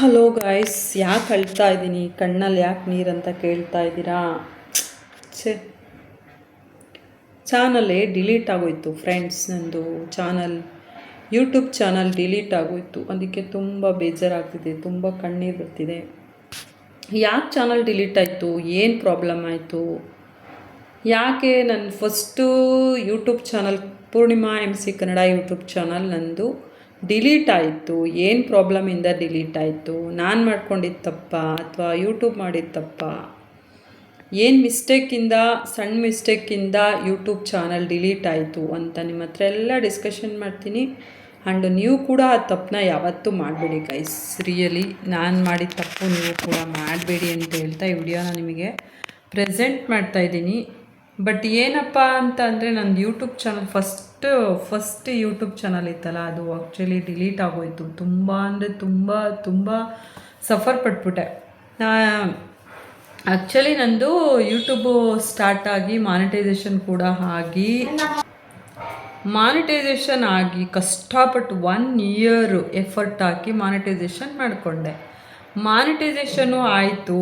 Hello guys, ಯಾಕೆ ಅಳ್ತಾ ಇದ್ದೀನಿ, ಕಣ್ಣಲ್ಲಿ ಯಾಕೆ ನೀರಂತ ಕೇಳ್ತಾ ಇದ್ದೀರಾ? ಛೇ, ಚಾನಲೇ ಡಿಲೀಟ್ ಆಗೋಯ್ತು ಫ್ರೆಂಡ್ಸ್. ನಂದು ಯೂಟ್ಯೂಬ್ ಚಾನಲ್ ಡಿಲೀಟ್ ಆಗೋಯ್ತು. ಅದಕ್ಕೆ ತುಂಬ ಬೇಜಾರಾಗ್ತಿದೆ, ತುಂಬ ಕಣ್ಣೀರು ಬರ್ತಿದೆ. ಯಾಕೆ ಚಾನಲ್ ಡಿಲೀಟ್ ಆಯಿತು, ಏನು ಪ್ರಾಬ್ಲಮ್ ಆಯಿತು, ಯಾಕೆ ನನ್ನ first YouTube channel Poornima MC Kannada YouTube channel ನಂದು ಡಿಲೀಟ್ ಆಯಿತು? ಏನು ಪ್ರಾಬ್ಲಮಿಂದ ಡಿಲೀಟ್ ಆಯಿತು? ನಾನು ಮಾಡ್ಕೊಂಡಿದ್ದು ತಪ್ಪ ಅಥವಾ ಯೂಟ್ಯೂಬ್ ಮಾಡಿದ ತಪ್ಪ? ಏನು ಮಿಸ್ಟೇಕಿಂದ, ಸಣ್ಣ ಮಿಸ್ಟೇಕಿಂದ ಯೂಟ್ಯೂಬ್ ಚಾನಲ್ ಡಿಲೀಟ್ ಆಯಿತು ಅಂತ ನಿಮ್ಮ ಹತ್ರ ಎಲ್ಲ ಡಿಸ್ಕಷನ್ ಮಾಡ್ತೀನಿ. ಆ್ಯಂಡ್ ನೀವು ಕೂಡ ಆ ತಪ್ಪನ್ನ ಯಾವತ್ತೂ ಮಾಡಬೇಡಿ ಗೈಸ್. ರಿಯಲಿ ನಾನು ಮಾಡಿದ ತಪ್ಪು ನೀವು ಕೂಡ ಮಾಡಬೇಡಿ ಅಂತ ಹೇಳ್ತಾ ಈ ವಿಡಿಯೋನ ನಿಮಗೆ ಪ್ರೆಸೆಂಟ್ ಮಾಡ್ತಾಯಿದ್ದೀನಿ. ಬಟ್ ಏನಪ್ಪ ಅಂತ ಅಂದರೆ ನಂದು YouTube channel first YouTube channel ಇತ್ತಲ್ಲ, ಅದು ಆ್ಯಕ್ಚುಲಿ ಡಿಲೀಟ್ ಆಗೋಯಿತು. ತುಂಬ ಅಂದರೆ ತುಂಬ ಸಫರ್ ಪಟ್ಬಿಟ್ಟೆ. ಆ್ಯಕ್ಚುಲಿ ನಂದು ಯೂಟ್ಯೂಬು ಸ್ಟಾರ್ಟ್ ಆಗಿ ಮಾನಿಟೈಸೇಷನ್ ಕೂಡ ಆಗಿ ಕಷ್ಟಪಟ್ಟು 1 ಇಯರ್ ಎಫರ್ಟ್ ಹಾಕಿ ಮಾನಿಟೈಸೇಷನ್ ಮಾಡಿಕೊಂಡೆ. ಮಾನಿಟೈಸೇಷನು ಆಯಿತು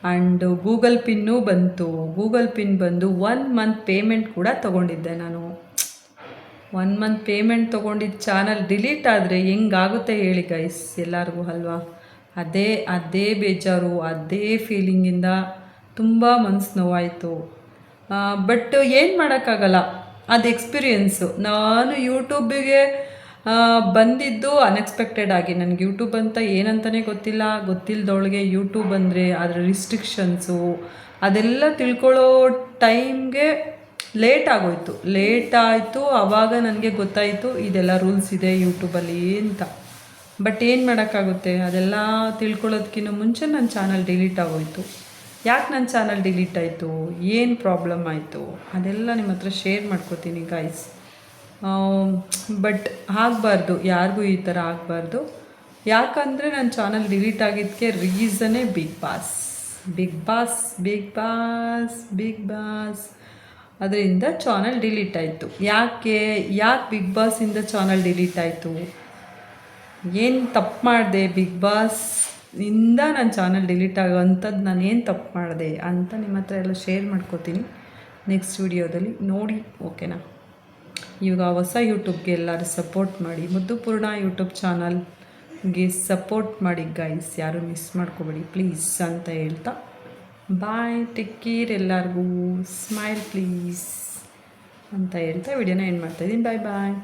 ಆ್ಯಂಡ್ ಗೂಗಲ್ ಪಿನ್ನೂ ಬಂತು. ಗೂಗಲ್ ಪಿನ್ ಬಂದು 1 ಮಂತ್ ಪೇಮೆಂಟ್ ಕೂಡ ತೊಗೊಂಡಿದ್ದೆ ನಾನು. 1 ಮಂತ್ ಪೇಮೆಂಟ್ ತೊಗೊಂಡಿದ್ದು ಚಾನಲ್ ಡಿಲೀಟ್ ಆದರೆ ಹೆಂಗಾಗುತ್ತೆ ಹೇಳಿ ಗೈಸ್ ಎಲ್ಲರಿಗೂ ಅಲ್ವಾ? ಅದೇ ಬೇಜಾರು, ಅದೇ ಫೀಲಿಂಗಿಂದ ತುಂಬ ಮನಸ್ಸು ನೋವಾಯಿತು. ಬಟ್ ಏನು ಮಾಡೋಕ್ಕಾಗಲ್ಲ, ಅದು ಎಕ್ಸ್ಪೀರಿಯೆನ್ಸು. ನಾನು ಯೂಟ್ಯೂಬಿಗೆ ಬಂದಿದ್ದು ಅನ್ಎಕ್ಸ್ಪೆಕ್ಟೆಡ್ ಆಗಿ. ನನಗೆ ಯೂಟ್ಯೂಬ್ ಅಂತ ಏನಂತಲೇ ಗೊತ್ತಿಲ್ಲದವಳಿಗೆ ಯೂಟ್ಯೂಬ್ ಅಂದರೆ ಅದರ ರಿಸ್ಟ್ರಿಕ್ಷನ್ಸು ಅದೆಲ್ಲ ತಿಳ್ಕೊಳ್ಳೋ ಟೈಮ್ಗೆ ಲೇಟ್ ಆಯಿತು. ಆವಾಗ ನನಗೆ ಗೊತ್ತಾಯಿತು ಇದೆಲ್ಲ ರೂಲ್ಸ್ ಇದೆ ಯೂಟ್ಯೂಬಲ್ಲಿ ಅಂತ. ಬಟ್ ಏನು ಮಾಡೋಕ್ಕಾಗುತ್ತೆ, ಅದೆಲ್ಲ ತಿಳ್ಕೊಳ್ಳೋದಕ್ಕಿಂತ ಮುಂಚೆ ನನ್ನ ಚಾನಲ್ ಡಿಲೀಟ್ ಆಗೋಯಿತು. ಯಾಕೆ ನನ್ನ ಚಾನಲ್ ಡಿಲೀಟ್ ಆಯಿತು, ಏನು ಪ್ರಾಬ್ಲಮ್ ಆಯಿತು, ಅದೆಲ್ಲ ನಿಮ್ಮ ಹತ್ರ ಶೇರ್ ಮಾಡ್ಕೋತೀನಿ ಗೈಸ್. ಬಟ್ ಆಗಬಾರ್ದು, ಯಾರಿಗೂ ಈ ಥರ ಆಗಬಾರ್ದು. ಯಾಕಂದರೆ ನನ್ನ ಚಾನಲ್ ಡಿಲೀಟ್ ಆಗಿದ್ದಕ್ಕೆ ರೀಸನ್ನೇ ಬಿಗ್ ಬಾಸ್ ಅದರಿಂದ ಚಾನಲ್ ಡಿಲೀಟ್ ಆಯಿತು. ಯಾಕೆ ಬಿಗ್ ಬಾಸಿಂದ ಚಾನಲ್ ಡಿಲೀಟ್ ಆಯಿತು, ಏನು ತಪ್ಪು ಮಾಡಿದೆ, ಬಿಗ್ ಬಾಸಿಂದ ನನ್ನ ಚಾನಲ್ ಡಿಲೀಟ್ ಆಗೋವಂಥದ್ದು ನಾನು ಏನು ತಪ್ಪು ಮಾಡಿದೆ ಅಂತ ನಿಮ್ಮ ಹತ್ರ ಎಲ್ಲ ಶೇರ್ ಮಾಡ್ಕೋತೀನಿ ನೆಕ್ಸ್ಟ್ ವಿಡಿಯೋದಲ್ಲಿ ನೋಡಿ, ಓಕೆನಾ? ಇವಾಗ ಹೊಸ ಯೂಟ್ಯೂಬ್ಗೆ ಎಲ್ಲರೂ ಸಪೋರ್ಟ್ ಮಾಡಿ, ಮುದ್ದುಪೂರ್ಣ ಯೂಟ್ಯೂಬ್ ಚಾನಲ್ಗೆ ಸಪೋರ್ಟ್ ಮಾಡಿ ಗೈಸ್, ಯಾರು ಮಿಸ್ ಮಾಡ್ಕೋಬೇಡಿ ಪ್ಲೀಸ್ ಅಂತ ಹೇಳ್ತಾ ಬಾಯ್, ಟೇಕ್ ಕೇರ್, ಎಲ್ಲರಿಗೂ ಸ್ಮೈಲ್ ಪ್ಲೀಸ್ ಅಂತ ಹೇಳ್ತಾ ವಿಡಿಯೋನ ಎಂಡ್ ಮಾಡ್ತಾಯಿದ್ದೀನಿ. ಬಾಯ್.